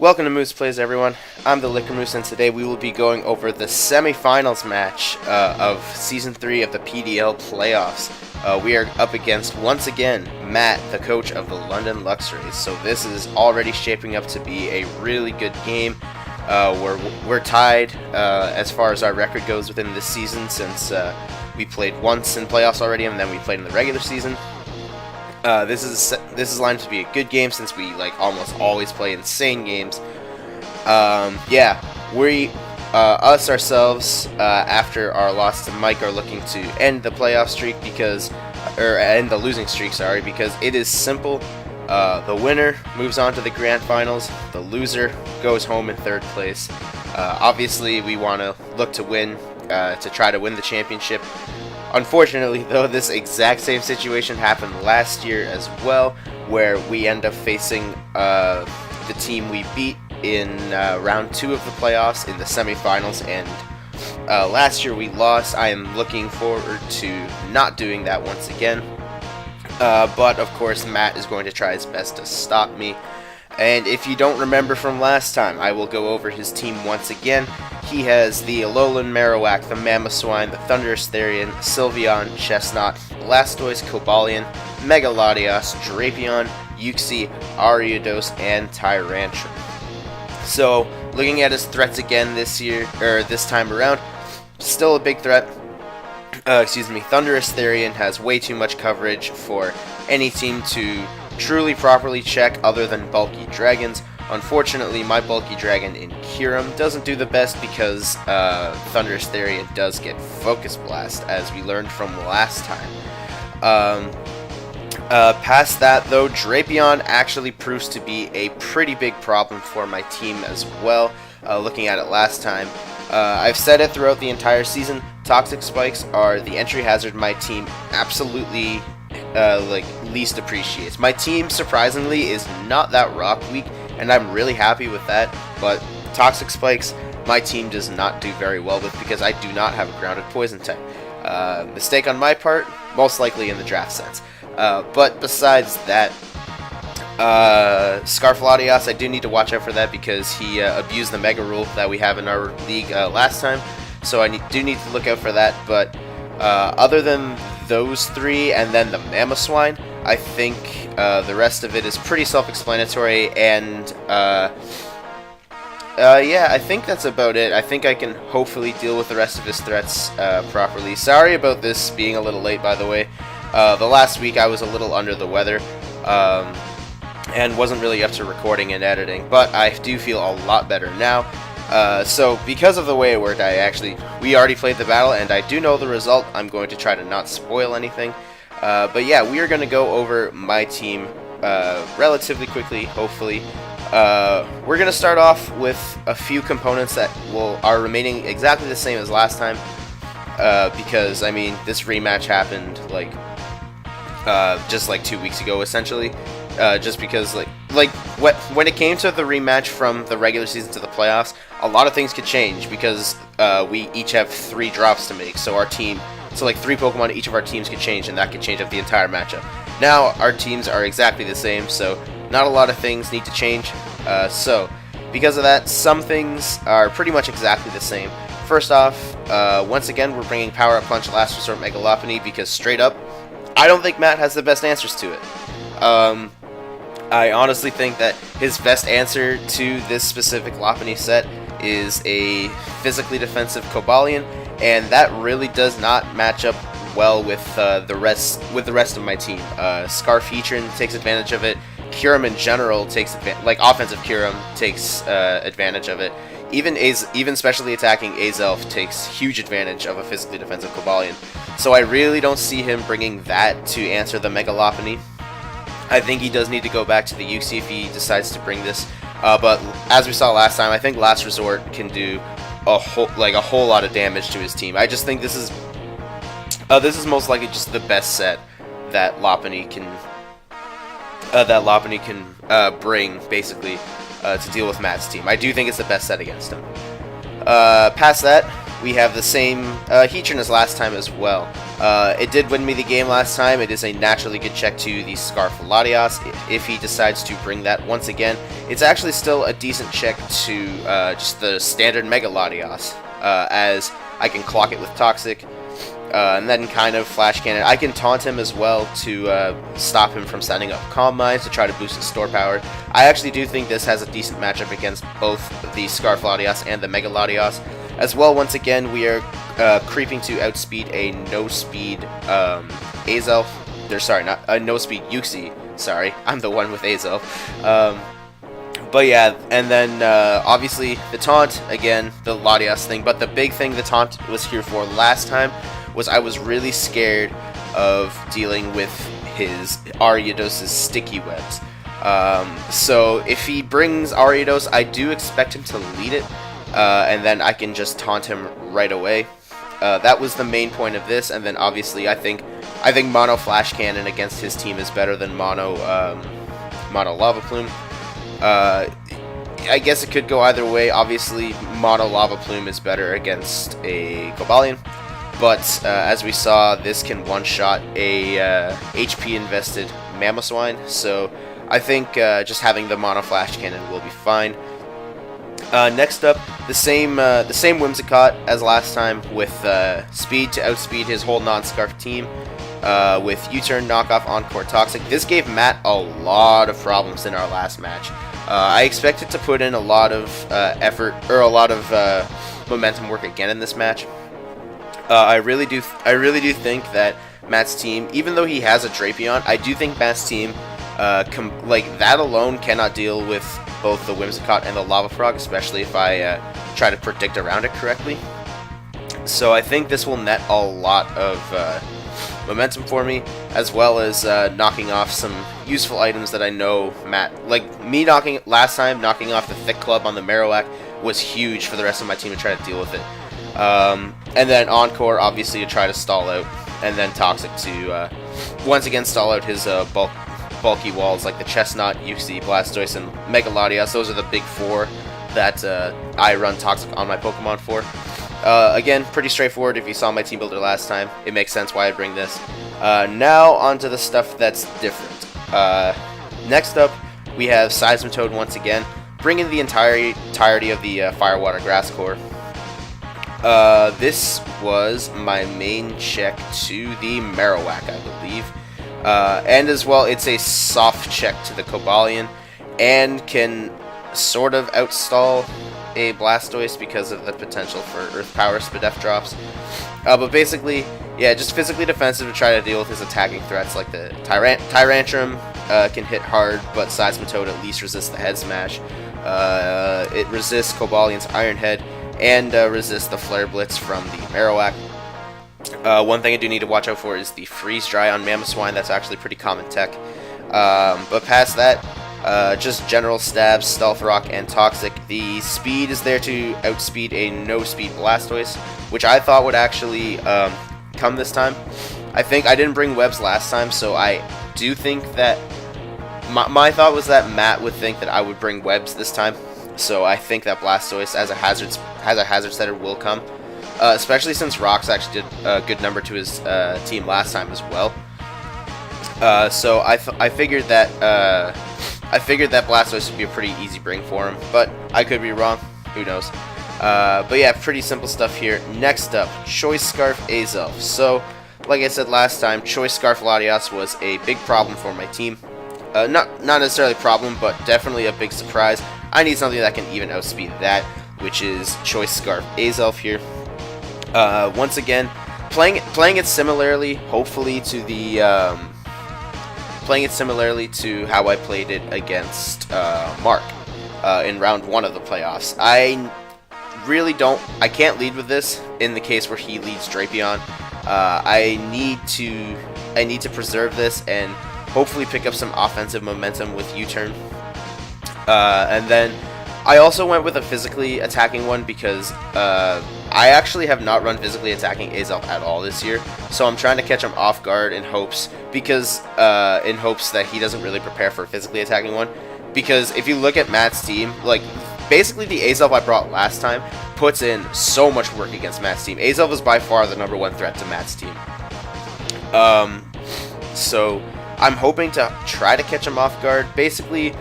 Welcome to Moose Plays, everyone. I'm the Liquor Moose, and today we will be going over the semifinals match of Season 3 of the PDL playoffs. We are up against, once again, Matt, the coach of the London Luxray. So this is already shaping up to be a really good game. We're tied as far as our record goes within this season, since we played once in playoffs already, and then we played in the regular season. This is lined to be a good game since we almost always play insane games. Us ourselves after our loss to Mike are looking to end the playoff streak end the losing streak, because it is simple. The winner moves on to the grand finals. The loser goes home in third place. Obviously, we want to look to win to try to win the championship. Unfortunately, though, this exact same situation happened last year as well, where we end up facing the team we beat in round 2 of the playoffs in the semifinals, and last year we lost. I am looking forward to not doing that once again, but of course Matt is going to try his best to stop me. And if you don't remember from last time, I will go over his team once again. He has the Alolan Marowak, the Mamoswine, the Thunderous Therian, Sylveon, Chestnut, Blastoise, Cobalion, Megalodios, Drapion, Uxie, Ariados, and Tyrantrum. So, looking at his threats again this time around, still a big threat. Thunderous Therian has way too much coverage for any team to truly properly check other than bulky dragons. Unfortunately, my bulky dragon in Kyurem doesn't do the best because Thunderous Therian does get Focus Blast, as we learned from last time. Past that, though, Drapion actually proves to be a pretty big problem for my team as well. Looking at it last time, I've said it throughout the entire season, Toxic Spikes are the entry hazard my team absolutely least appreciates. My team, surprisingly, is not that rock weak, and I'm really happy with that, but Toxic Spikes, my team does not do very well with because I do not have a grounded poison type. Mistake on my part, most likely in the draft sense. But besides that, Scarfladios, I do need to watch out for that because he abused the Mega Rule that we have in our league last time, so I do need to look out for that. But other than those three and then the Mamoswine, I think the rest of it is pretty self-explanatory, and I think that's about it. I think I can hopefully deal with the rest of his threats properly. Sorry about this being a little late, by the way. The last week I was a little under the weather and wasn't really up to recording and editing, but I do feel a lot better now. So because of the way it worked, we already played the battle, and I do know the result. I'm going to try to not spoil anything. But yeah, we are going to go over my team relatively quickly, hopefully. We're going to start off with a few components that are remaining exactly the same as last time. Because, I mean, this rematch happened, just 2 weeks ago, essentially. Just because, when it came to the rematch from the regular season to the playoffs, a lot of things could change because we each have 3 drops to make. So 3 Pokemon each of our teams could change, and that could change up the entire matchup. Now our teams are exactly the same, so not a lot of things need to change. So because of that, some things are pretty much exactly the same. First off, once again, we're bringing Power Up Punch, Last Resort, Mega Lopunny, because straight up, I don't think Matt has the best answers to it. I honestly think that his best answer to this specific Lopunny set is a physically defensive Cobalion, and that really does not match up well with the rest of my team. Scarf Heatran takes advantage of it. Kyurem in general takes offensive Kyurem takes advantage of it. Even specially attacking Azelf takes huge advantage of a physically defensive Cobalion. So I really don't see him bringing that to answer the Mega Lopunny. I think he does need to go back to the Uxie if he decides to bring this. But as we saw last time, I think Last Resort can do a whole lot of damage to his team. I just think this is most likely just the best set that Lopunny can bring, basically, to deal with Matt's team. I do think it's the best set against him. Past that, we have the same Heatran as last time as well. It did win me the game last time. It is a naturally good check to the Scarf Latias if he decides to bring that once again. It's actually still a decent check to just the standard Mega Latias, as I can clock it with Toxic, and then kind of Flash Cannon. I can taunt him as well to stop him from setting up Calm Mines to try to boost his store power. I actually do think this has a decent matchup against both the Scarf Latias and the Mega Latias. As well, once again, we are creeping to outspeed a no-speed Azelf. Sorry, not a no-speed Yuxi. Sorry, I'm the one with Azelf. But yeah, and then obviously the taunt, again, the Latias thing. But the big thing the taunt was here for last time was I was really scared of dealing with his Ariados's sticky webs. So if he brings Ariados, I do expect him to lead it. And then I can just taunt him right away. That was the main point of this, and then obviously I think Mono Flash Cannon against his team is better than Mono Lava Plume. I guess it could go either way. Obviously, Mono Lava Plume is better against a Cobalion, but as we saw, this can one-shot a HP invested Mamoswine. So I think just having the Mono Flash Cannon will be fine. Next up, the same Whimsicott as last time, with speed to outspeed his whole non-Scarf team, with U-turn, knockoff, encore, toxic. This gave Matt a lot of problems in our last match. I expected to put in a lot of effort, or a lot of momentum work again in this match. I really do think that Matt's team, even though he has a Drapion, I do think Matt's team, like that alone, cannot deal with both the Whimsicott and the Lava Frog, especially if I try to predict around it correctly. So I think this will net a lot of momentum for me, as well as knocking off some useful items that I know Matt, like me last time knocking off the Thick Club on the Marowak was huge for the rest of my team to try to deal with it. And then Encore, obviously, to try to stall out, and then Toxic to once again stall out his bulky walls like the Chestnut, Yuxi, Blastoise, and Mega Latias. Those are the big four that I run Toxic on my Pokemon for. Again, pretty straightforward. If you saw my team builder last time, it makes sense why I bring this. Now onto the stuff that's different. Next up, we have Seismitoad once again, bringing the entirety of the Firewater Grass Core. This was my main check to the Marowak, I believe. And as well, it's a soft check to the Cobalion, and can sort of outstall a Blastoise because of the potential for Earth Power Spadef drops. But basically, yeah, just physically defensive to try to deal with his attacking threats, like the Tyrantrum can hit hard, but Seismitoad at least resists the Head Smash. It resists Cobalion's Iron Head, and resists the Flare Blitz from the Marowak. One thing I do need to watch out for is the Freeze Dry on Mamoswine. That's actually pretty common tech. But past that, just general stabs, Stealth Rock, and Toxic. The speed is there to outspeed a no-speed Blastoise, which I thought would actually come this time. I think I didn't bring webs last time, so I do think that my thought was that Matt would think that I would bring webs this time. So I think that Blastoise as a hazard setter will come. Especially since Rocks actually did a good number to his team last time as well. So I figured that Blastoise would be a pretty easy bring for him, but I could be wrong. Who knows? But yeah, pretty simple stuff here. Next up, Choice Scarf Azelf. So, like I said last time, Choice Scarf Latias was a big problem for my team. Not necessarily a problem, but definitely a big surprise. I need something that can even outspeed that, which is Choice Scarf Azelf here. Once again, playing it similarly, hopefully to the how I played it against Mark in round 1 of the playoffs. I can't lead with this in the case where he leads Drapion. I need to preserve this and hopefully pick up some offensive momentum with U-turn. And then I also went with a physically attacking one because I actually have not run physically attacking Azelf at all this year, so I'm trying to catch him off guard in hopes that he doesn't really prepare for a physically attacking one. Because if you look at Matt's team, like basically the Azelf I brought last time puts in so much work against Matt's team. ElScizor is by far the #1 threat to Matt's team. So I'm hoping to try to catch him off guard. Basically,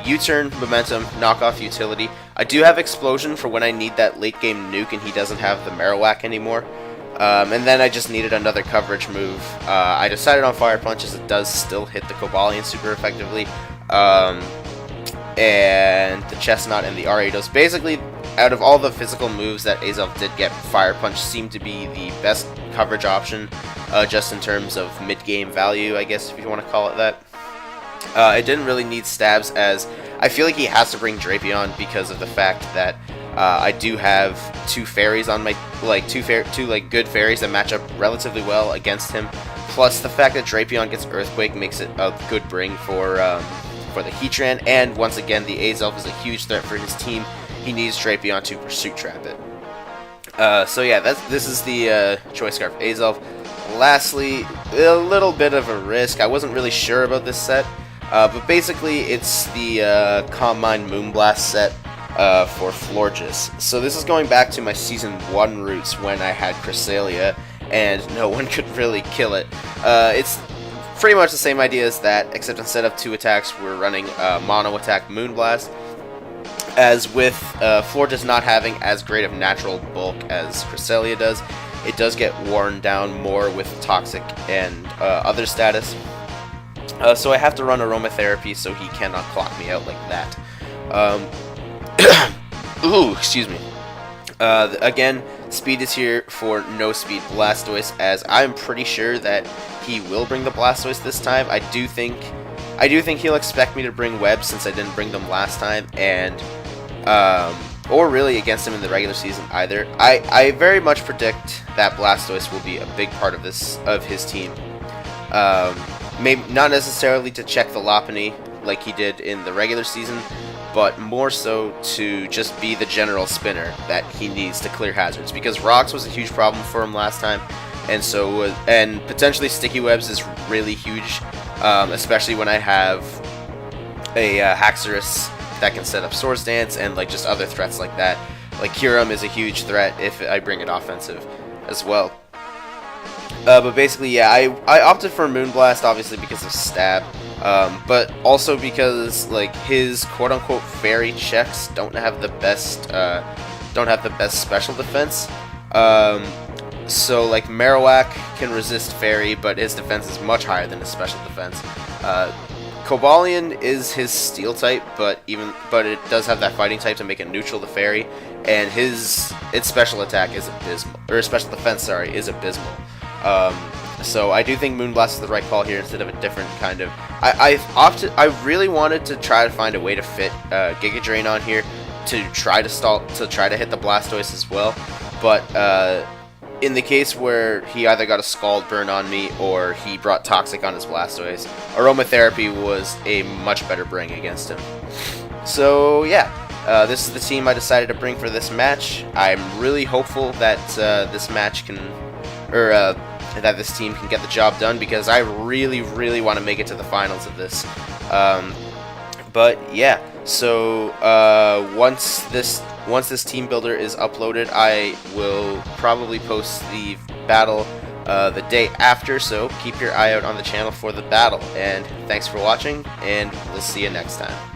U-turn, momentum, knock off utility. I do have explosion for when I need that late game nuke and he doesn't have the Marowak anymore. And then I just needed another coverage move. I decided on Fire Punch as it does still hit the Cobalion super effectively. And the Chestnut and the R8os. Basically, out of all the physical moves that ElScizor did get, Fire Punch seemed to be the best coverage option, just in terms of mid-game value, I guess, if you want to call it that. It didn't really need stabs, as I feel like he has to bring Drapion because of the fact that I do have two fairies on my two good fairies that match up relatively well against him. Plus the fact that Drapion gets Earthquake makes it a good bring for the Heatran, and once again the ElScizor is a huge threat for his team. He needs Drapion to Pursuit Trap it. So yeah, this is the Choice Scarf ElScizor. Lastly, a little bit of a risk. I wasn't really sure about this set. But basically, it's the Calm Mind Moonblast set for Florges. So this is going back to my Season 1 roots when I had Cresselia, and no one could really kill it. It's pretty much the same idea as that, except instead of 2 attacks, we're running Mono Attack Moonblast. As with Florges not having as great of natural bulk as Cresselia does, it does get worn down more with Toxic and other status. So I have to run Aromatherapy so he cannot clock me out like that. Ooh, excuse me. Again, speed is here for no speed Blastoise, as I'm pretty sure that he will bring the Blastoise this time. I do think he'll expect me to bring Webs since I didn't bring them last time, and or really against him in the regular season either. I very much predict that Blastoise will be a big part of his team. Maybe not necessarily to check the Lopunny like he did in the regular season, but more so to just be the general spinner that he needs to clear hazards, because Rocks was a huge problem for him last time, and and potentially Sticky Webs is really huge, especially when I have a Haxorus that can set up Swords Dance and like just other threats like that. Like Kyurem is a huge threat if I bring it offensive as well. But basically, yeah, I opted for Moonblast obviously because of stab, but also because like his quote-unquote fairy checks don't have the best special defense. So like Marowak can resist fairy, but his defense is much higher than his special defense. Cobalion is his steel type, but it does have that fighting type to make it neutral to fairy, and its special attack is abysmal, or special defense, sorry, is abysmal. So I do think Moonblast is the right call here instead of a different kind of. I really wanted to try to find a way to fit Giga Drain on here to try to hit the Blastoise as well, but in the case where he either got a Scald Burn on me or he brought Toxic on his Blastoise, Aromatherapy was a much better bring against him. So yeah, this is the team I decided to bring for this match. I'm really hopeful that this match can, or that this team can get the job done, because I really, really want to make it to the finals of this. But yeah, so once this team builder is uploaded, I will probably post the battle the day after, so keep your eye out on the channel for the battle. And thanks for watching, and we'll see you next time.